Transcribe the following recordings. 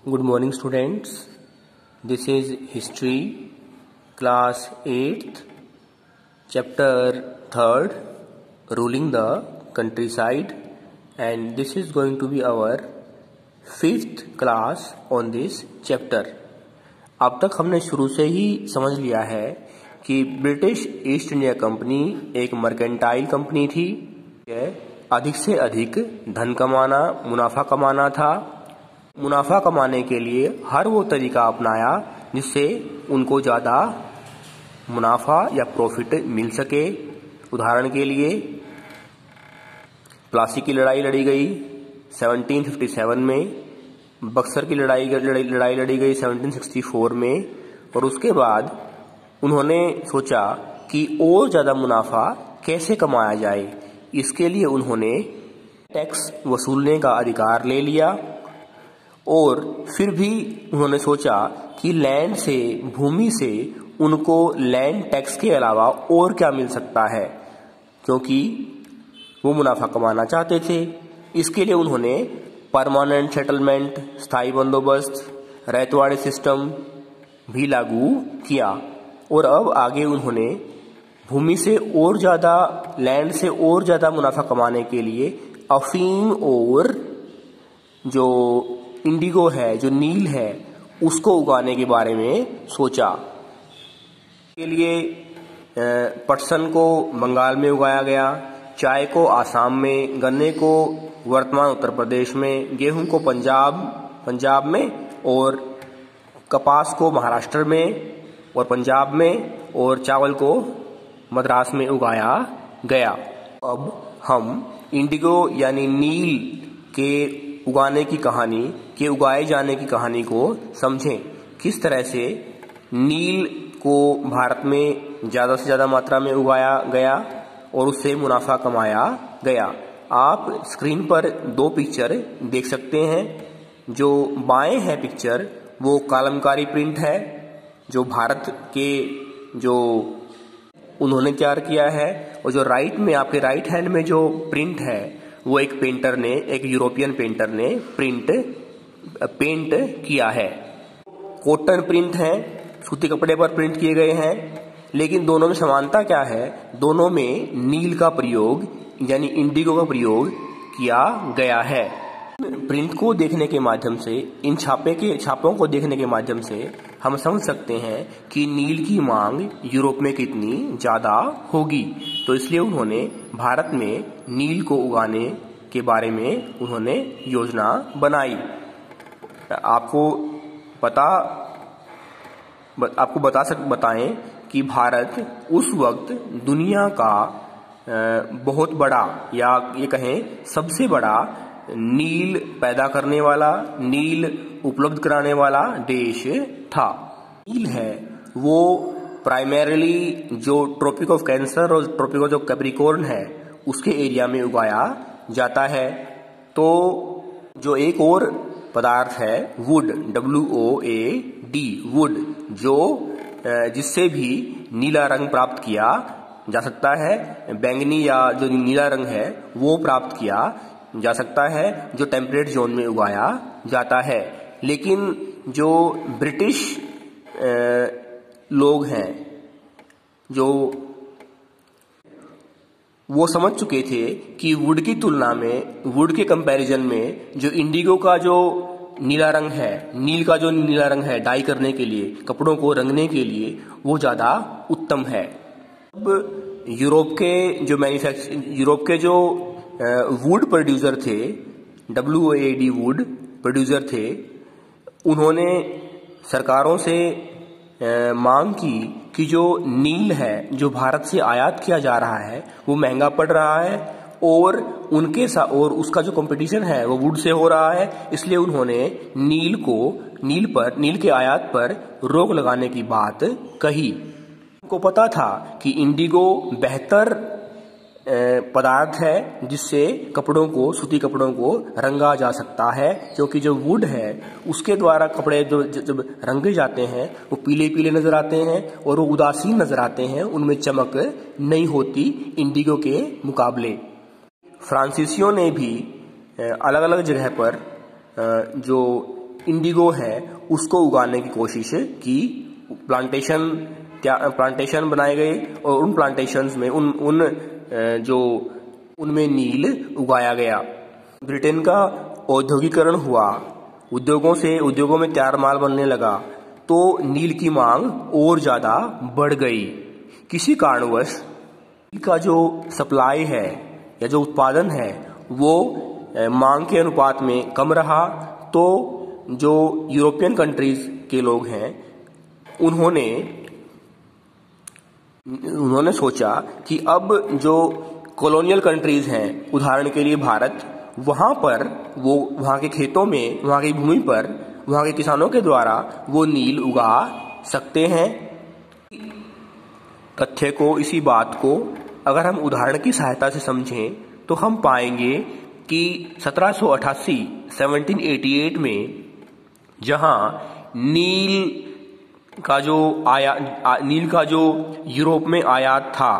Good morning, students. This is History, Class 8th, Chapter 3rd, Ruling the Countryside, and this is going to be our 5th class on this chapter. अब तक हमने शुरू से ही समझ लिया है कि ब्रिटिश ईस्ट इंडिया कंपनी एक मर्केंटाइल कंपनी थी। अधिक से अधिक धन कमाना, मुनाफा कमाना था। मुनाफा कमाने के लिए हर वो तरीका अपनाया जिससे उनको ज़्यादा मुनाफा या प्रॉफिट मिल सके। उदाहरण के लिए प्लासी की लड़ाई लड़ी गई 1757 में, बक्सर की लड़ाई लड़ी गई 1764 में, और उसके बाद उन्होंने सोचा कि और ज़्यादा मुनाफा कैसे कमाया जाए। इसके लिए उन्होंने टैक्स वसूलने का अधिकार ले लिया और फिर भी उन्होंने सोचा कि लैंड से, भूमि से उनको लैंड टैक्स के अलावा और क्या मिल सकता है, क्योंकि वो मुनाफा कमाना चाहते थे। इसके लिए उन्होंने परमानेंट सेटलमेंट, स्थायी बंदोबस्त, रैतवाड़ी सिस्टम भी लागू किया। और अब आगे उन्होंने भूमि से और ज़्यादा, लैंड से और ज़्यादा मुनाफा कमाने के लिए अफीम और जो इंडिगो है, जो नील है, उसको उगाने के बारे में सोचा। के लिए पटसन को बंगाल में उगाया गया, चाय को आसाम में, गन्ने को वर्तमान उत्तर प्रदेश में, गेहूं को पंजाब में, और कपास को महाराष्ट्र में और पंजाब में, और चावल को मद्रास में उगाया गया। अब हम इंडिगो यानी नील के उगाने की कहानी, के उगाए जाने की कहानी को समझें। किस तरह से नील को भारत में ज़्यादा से ज़्यादा मात्रा में उगाया गया और उससे मुनाफा कमाया गया। आप स्क्रीन पर दो पिक्चर देख सकते हैं। जो बाएं है पिक्चर, वो कलमकारी प्रिंट है जो भारत के जो उन्होंने तैयार किया है, और जो राइट में, आपके राइट हैंड में जो प्रिंट है, वो एक पेंटर ने, एक यूरोपियन पेंटर ने पेंट किया है। कॉटन प्रिंट है, सूती कपड़े पर प्रिंट किए गए हैं, लेकिन दोनों में समानता क्या है? दोनों में नील का प्रयोग यानी इंडिगो का प्रयोग किया गया है। प्रिंट को देखने के माध्यम से, इन छापों को देखने के माध्यम से हम समझ सकते हैं कि नील की मांग यूरोप में कितनी ज़्यादा होगी। तो इसलिए उन्होंने भारत में नील को उगाने के बारे में उन्होंने योजना बनाई। आपको बताएं कि भारत उस वक्त दुनिया का बहुत बड़ा, या ये कहें सबसे बड़ा नील पैदा करने वाला, नील उपलब्ध कराने वाला देश था। नील है वो प्राइमरीली जो ट्रॉपिक ऑफ कैंसर और ट्रॉपिक ऑफ कैप्रिकॉर्न है उसके एरिया में उगाया जाता है। तो जो एक और पदार्थ है वुड, WOAD, वुड, जो जिससे भी नीला रंग प्राप्त किया जा सकता है, बैंगनी या जो नीला रंग है वो प्राप्त किया जा सकता है, जो टेम्परेट जोन में उगाया जाता है। लेकिन जो ब्रिटिश लोग हैं, जो वो समझ चुके थे कि वुड की तुलना में, वुड के कंपैरिजन में जो इंडिगो का जो नीला रंग है, नील का जो नीला रंग है डाई करने के लिए, कपड़ों को रंगने के लिए, वो ज़्यादा उत्तम है। अब यूरोप के जो वुड प्रोड्यूसर थे, WOAD वुड प्रोड्यूसर थे, उन्होंने सरकारों से मांग की कि जो नील है, जो भारत से आयात किया जा रहा है, वो महंगा पड़ रहा है और और उसका जो कंपटीशन है वो वुड से हो रहा है। इसलिए उन्होंने नील के आयात पर रोक लगाने की बात कही। उनको पता था कि इंडिगो बेहतर पदार्थ है जिससे सूती कपड़ों को रंगा जा सकता है, क्योंकि जो वुड है उसके द्वारा कपड़े जब रंगे जाते हैं वो पीले पीले नजर आते हैं और वो उदासीन नजर आते हैं, उनमें चमक नहीं होती इंडिगो के मुकाबले। फ्रांसीसियों ने भी अलग अलग जगह पर जो इंडिगो है उसको उगाने की कोशिश की। प्लांटेशन बनाए गए और उन प्लांटेशंस में उनमें नील उगाया गया। ब्रिटेन का औद्योगिकरण हुआ, उद्योगों में तैयार माल बनने लगा, तो नील की मांग और ज्यादा बढ़ गई। किसी कारणवश नील का जो सप्लाई है या जो उत्पादन है वो मांग के अनुपात में कम रहा, तो जो यूरोपियन कंट्रीज के लोग हैं उन्होंने सोचा कि अब जो कॉलोनियल कंट्रीज हैं, उदाहरण के लिए भारत, वहां के खेतों में, वहां की भूमि पर, वहां के किसानों के द्वारा वो नील उगा सकते हैं। तथ्य को, इसी बात को अगर हम उदाहरण की सहायता से समझें तो हम पाएंगे कि 1788 में जहां नील का जो यूरोप में आयात था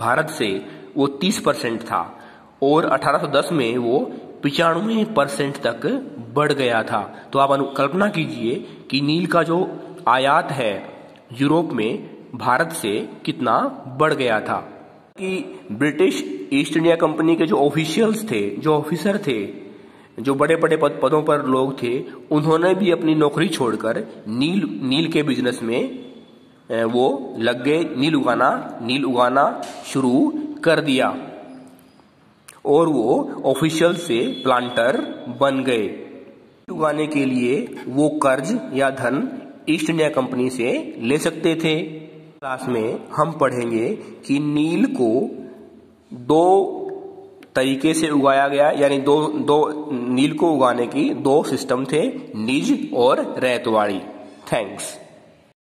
भारत से वो 30% था और 1810 में वो 95% तक बढ़ गया था। तो आप कल्पना कीजिए कि नील का जो आयात है यूरोप में भारत से कितना बढ़ गया था। कि ब्रिटिश ईस्ट इंडिया कंपनी के जो ऑफिशियल्स थे, जो ऑफिसर थे, जो बड़े बड़े पदों पर लोग थे, उन्होंने भी अपनी नौकरी छोड़कर नील के बिजनेस में वो लग गए। नील उगाना शुरू कर दिया और वो ऑफिशियल से प्लांटर बन गए। उगाने के लिए वो कर्ज या धन ईस्ट इंडिया कंपनी से ले सकते थे। क्लास में हम पढ़ेंगे कि नील को 2 तरीके से उगाया गया, यानी नील को उगाने की 2 सिस्टम थे, निज और रैयतवाड़ी। थैंक्स।